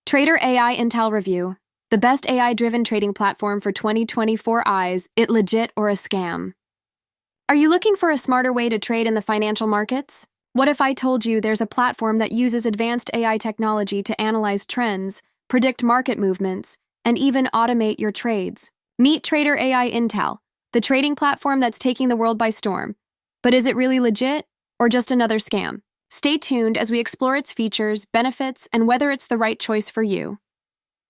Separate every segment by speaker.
Speaker 1: Trader AI Intal Review. The best AI-driven trading platform for 2024 eyes, it legit or a scam? Are you looking for a smarter way to trade in the financial markets? What if I told you there's a platform that uses advanced AI technology to analyze trends, predict market movements, and even automate your trades? Meet Trader AI Intal, the trading platform that's taking the world by storm. But is it really legit, or just another scam? Stay tuned as we explore its features, benefits, and whether it's the right choice for you.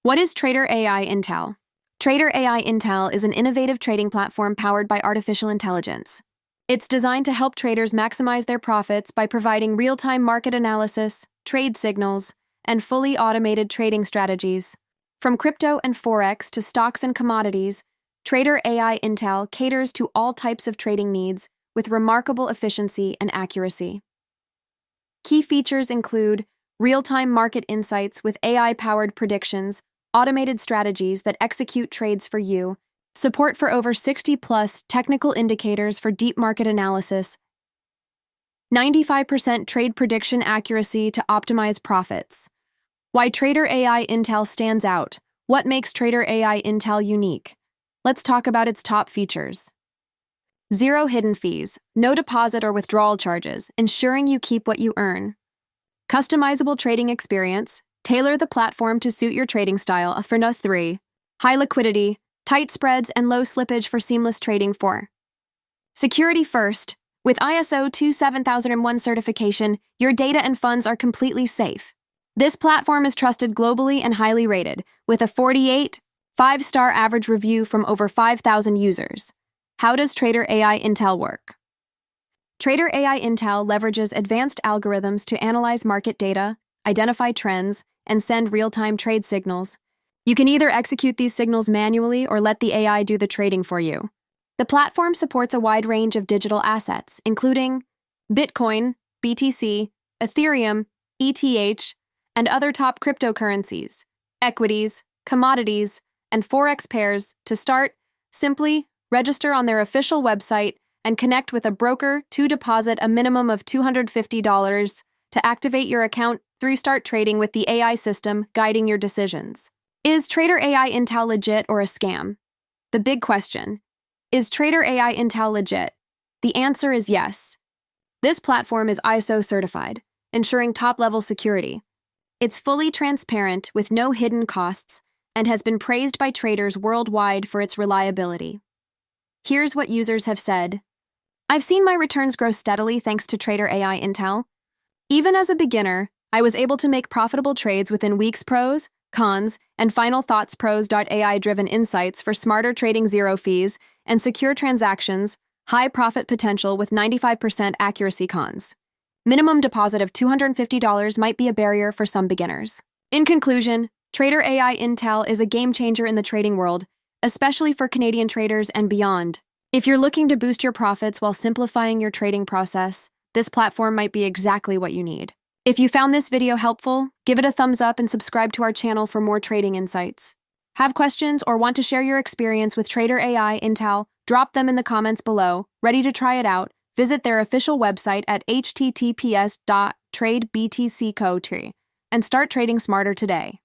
Speaker 1: What is Trader AI Intal? Trader AI Intal is an innovative trading platform powered by artificial intelligence. It's designed to help traders maximize their profits by providing real-time market analysis, trade signals, and fully automated trading strategies. From crypto and Forex to stocks and commodities, Trader AI Intal caters to all types of trading needs with remarkable efficiency and accuracy. Key features include real-time market insights with AI-powered predictions, automated strategies that execute trades for you, support for over 60-plus technical indicators for deep market analysis, 95% trade prediction accuracy to optimize profits. Why Trader AI Intal stands out. What makes Trader AI Intal unique? Let's talk about its top features. Zero hidden fees, no deposit or withdrawal charges, ensuring you keep what you earn. Customizable trading experience, tailor the platform to suit your trading style for no 3. High liquidity, tight spreads, and low slippage for seamless trading 4. Security first. With ISO 27001 certification, your data and funds are completely safe. This platform is trusted globally and highly rated, with a 48 5-star average review from over 5,000 users. How does Trader AI Intal work? Trader AI Intal leverages advanced algorithms to analyze market data, identify trends, and send real-time trade signals. You can either execute these signals manually or let the AI do the trading for you. The platform supports a wide range of digital assets, including Bitcoin, BTC, Ethereum, ETH, and other top cryptocurrencies, equities, commodities, and Forex pairs. To start, simply register on their official website and connect with a broker to deposit a minimum of $250 to activate your account through start trading with the AI system guiding your decisions. Is Trader AI Intal legit or a scam? The big question. Is Trader AI Intal legit? The answer is yes. This platform is ISO certified, ensuring top-level security. It's fully transparent with no hidden costs and has been praised by traders worldwide for its reliability. Here's what users have said. I've seen my returns grow steadily thanks to Trader AI Intal. Even as a beginner, I was able to make profitable trades within weeks. Pros, cons, and final thoughts. Pros.ai-driven insights for smarter trading, zero fees, and secure transactions, high profit potential with 95% accuracy. Cons. Minimum deposit of $250 might be a barrier for some beginners. In conclusion, Trader AI Intal is a game changer in the trading world, especially for Canadian traders and beyond. If you're looking to boost your profits while simplifying your trading process, this platform might be exactly what you need. If you found this video helpful, give it a thumbs up and subscribe to our channel for more trading insights. Have questions or want to share your experience with Trader AI Intal? Drop them in the comments below. Ready to try it out? Visit their official website at https://tradebtcco.tree and start trading smarter today.